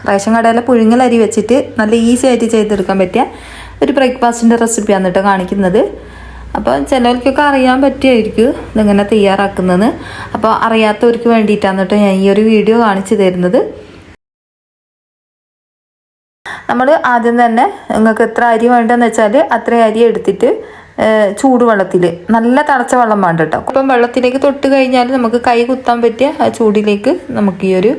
Ration കടയിലെ പുഴുങ്ങലരി വെച്ചിട്ട് നല്ല ഈസി ആയിട്ട് ചെയ്തെടുക്കാൻ പറ്റിയ ഒരു ബ്രേക്ക്ഫാസ്റ്റിൻ്റെ റെസിപ്പിയാണ് കേട്ടോ കാണിക്കുന്നത്. അപ്പോൾ ചിലവർക്കൊക്കെ അറിയാൻ പറ്റുമായിരിക്കും ഇതെങ്ങനെ തയ്യാറാക്കുന്നത്. അപ്പോൾ അറിയാത്തവർക്ക് വേണ്ടിയിട്ടാണ് കേട്ടോ ഞാൻ ഈ ഒരു വീഡിയോ കാണിച്ചു തരുന്നത്. നമ്മൾ ആദ്യം തന്നെ നിങ്ങൾക്ക് എത്ര അരി വേണ്ടതെന്ന് വെച്ചാൽ അത്രയും അരി എടുത്തിട്ട് ചൂടുവെള്ളത്തിൽ, നല്ല തിളച്ച വെള്ളം വേണ്ട കേട്ടോ. അപ്പം വെള്ളത്തിലേക്ക് തൊട്ട് കഴിഞ്ഞാൽ നമുക്ക് കൈ കുത്താൻ പറ്റിയ ആ ചൂടിലേക്ക് നമുക്ക് ഈ ഒരു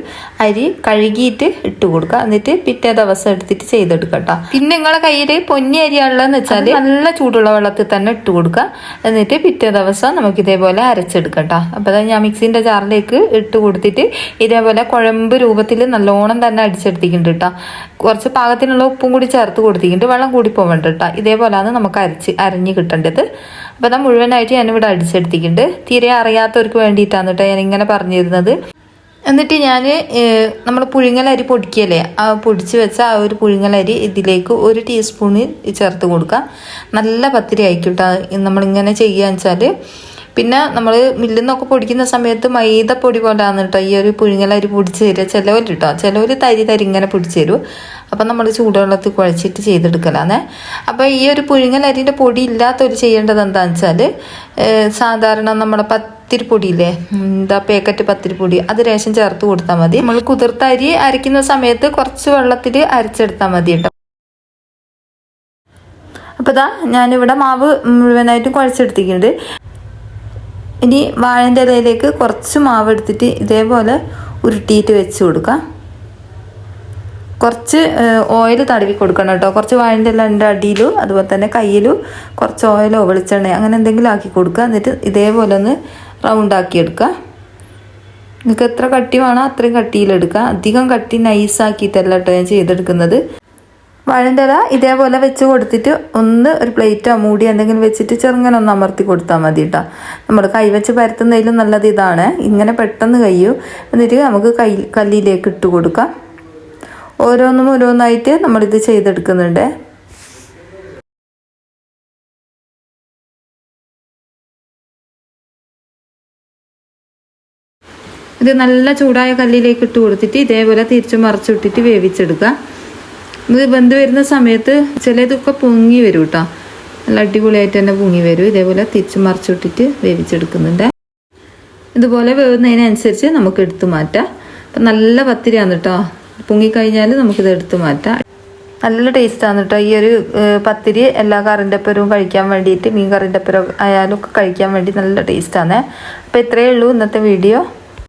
അരി കഴുകിയിട്ട് ഇട്ട് കൊടുക്കുക. എന്നിട്ട് പിറ്റേ ദിവസം എടുത്തിട്ട് ചെയ്തെടുക്കുക കേട്ടോ. പിന്നെ നിങ്ങളെ കയ്യിൽ പൊന്നി അരിയാണുള്ളതെന്ന് വെച്ചാൽ നല്ല ചൂടുള്ള വെള്ളത്തിൽ തന്നെ ഇട്ട് കൊടുക്കുക. എന്നിട്ട് പിറ്റേ ദിവസം നമുക്ക് ഇതേപോലെ അരച്ചെടുക്കാം കേട്ടോ. അപ്പോൾ ഞാൻ മിക്സിൻ്റെ ജാറിലേക്ക് ഇട്ട് കൊടുത്തിട്ട് ഇതേപോലെ കുഴമ്പ് രൂപത്തിൽ നല്ലോണം തന്നെ അടിച്ചെടുത്തിട്ടുണ്ട് കേട്ടോ. കുറച്ച് പാകത്തിനുള്ള ഉപ്പും കൂടി ചേർത്ത് കൊടുത്തിട്ടുണ്ട്, വെള്ളം കൂടി പോവേണ്ട കേട്ടോ. ഇതേപോലെയാണ് നമുക്ക് അരഞ്ഞ് കിട്ടേണ്ടത്. അപ്പോൾ അത് മുഴുവനായിട്ട് ഞാനിവിടെ അടിച്ചെടുത്തിട്ടുണ്ട്. തീരെ അറിയാത്തവർക്ക് വേണ്ടിയിട്ടാണ് കേട്ടോ ഞാനിങ്ങനെ പറഞ്ഞു തരുന്നത്. എന്നിട്ട് ഞാൻ നമ്മൾ പുഴുങ്ങലരി പൊടിക്കല്ലേ, ആ പൊടിച്ച് വെച്ച ആ ഒരു പുഴുങ്ങലരി ഇതിലേക്ക് 1 ടീസ്പൂണ് ചേർത്ത് കൊടുക്കുക. നല്ല പത്തിരി ആയിരിക്കും കേട്ടോ നമ്മളിങ്ങനെ ചെയ്യുകയെന്ന് വെച്ചാൽ. പിന്നെ നമ്മൾ മില്ലിൽ നിന്നൊക്കെ പൊടിക്കുന്ന സമയത്ത് മൈദപ്പൊടി പോലെയാണ് കേട്ടോ ഈ ഒരു പുഴുങ്ങലരി പൊടിച്ച് തരിക ചിലവർ കേട്ടോ. ചിലവർ തരി ഇങ്ങനെ പൊടിച്ച് തരും. അപ്പം നമ്മൾ ചൂടുവെള്ളത്തിൽ കുഴച്ചിട്ട് ചെയ്തെടുക്കലാന്നേ. അപ്പോൾ ഈ ഒരു പുഴുങ്ങലരിൻ്റെ പൊടി ഇല്ലാത്തവർ ചെയ്യേണ്ടത് എന്താണെന്ന് വെച്ചാൽ സാധാരണ നമ്മുടെ പത്തിരിപ്പൊടിയില്ലേ, പാക്കറ്റ് പത്തിരിപ്പൊടി, അത് രേശം ചേർത്ത് കൊടുത്താൽ മതി. നമ്മൾ കുതിർത്ത അരി അരയ്ക്കുന്ന സമയത്ത് കുറച്ച് വെള്ളത്തിൽ അരച്ചെടുത്താൽ മതി കേട്ടോ. അപ്പോൾ ഇതാ ഞാനിവിടെ മാവ് മുഴുവനായിട്ടും കുഴച്ചെടുത്തിട്ടുണ്ട്. ഇനി വാഴൻ്റെ ഇലയിലേക്ക് കുറച്ച് മാവ് എടുത്തിട്ട് ഇതേപോലെ ഉരുട്ടിയിട്ട് വെച്ച് കൊടുക്കാം. കുറച്ച് ഓയിൽ തടവി കൊടുക്കണം കേട്ടോ. കുറച്ച് വാഴൻ്റെ ഇല ഉണ്ട് അടിയിലും, അതുപോലെ തന്നെ കയ്യിലും കുറച്ച് ഓയിലോ വെളിച്ചെണ്ണയോ അങ്ങനെ എന്തെങ്കിലും ആക്കി കൊടുക്കുക. എന്നിട്ട് ഇതേപോലെ ഒന്ന് റൗണ്ടാക്കി എടുക്കുക. നിങ്ങൾക്ക് എത്ര കട്ടി വേണോ അത്രയും കട്ടിയിലെടുക്കുക. അധികം കട്ടി നൈസാക്കിയിട്ടല്ല കേട്ടോ ഞാൻ ചെയ്തെടുക്കുന്നത്. വാഴൻ്റെ ഇല ഇതേപോലെ വെച്ച് കൊടുത്തിട്ട് ഒന്ന് ഒരു പ്ലേറ്റോ മൂടി എന്തെങ്കിലും വെച്ചിട്ട് ചെറുങ്ങനെ ഒന്ന് അമർത്തി കൊടുത്താൽ മതി കേട്ടോ. നമ്മൾ കൈ വെച്ച് പരത്തുന്നതിലും നല്ലത് ഇതാണ്, ഇങ്ങനെ പെട്ടെന്ന് കഴിയും. എന്നിട്ട് നമുക്ക് കല്ലിലേക്ക് ഇട്ട് കൊടുക്കാം. ഓരോന്നായിട്ട് നമ്മളിത് ചെയ്തെടുക്കുന്നുണ്ട്. ഇത് നല്ല ചൂടായ കല്ലിലേക്ക് ഇട്ട് കൊടുത്തിട്ട് ഇതേപോലെ തിരിച്ചു മറിച്ചിട്ടിട്ട് വേവിച്ചെടുക്കുക. ഇത് വെന്ത് വരുന്ന സമയത്ത് ചിലതൊക്കെ പൊങ്ങി വരും കേട്ടോ, നല്ല അടിപൊളിയായിട്ട് തന്നെ പൊങ്ങി വരും. ഇതേപോലെ തിരിച്ച് മറിച്ചിട്ടിട്ട് വേവിച്ചെടുക്കുന്നുണ്ട്. ഇതുപോലെ വേവുന്നതിനനുസരിച്ച് നമുക്ക് എടുത്തു മാറ്റാം. അപ്പം നല്ല പത്തിരിയാണ് കേട്ടോ, പൊങ്ങിക്കഴിഞ്ഞാൽ നമുക്കിത് എടുത്തു മാറ്റാം. നല്ല ടേസ്റ്റാണ് കേട്ടോ ഈ ഒരു പത്തിരി. എല്ലാ കറിൻ്റെ ഒപ്പരവും കഴിക്കാൻ വേണ്ടിയിട്ട്, മീൻ കറിൻ്റെ ഒപ്പരം ആയാലും ഒക്കെ കഴിക്കാൻ വേണ്ടി നല്ല ടേസ്റ്റാണ്. അപ്പോൾ ഇത്രയേ ഉള്ളൂ ഇന്നത്തെ വീഡിയോ.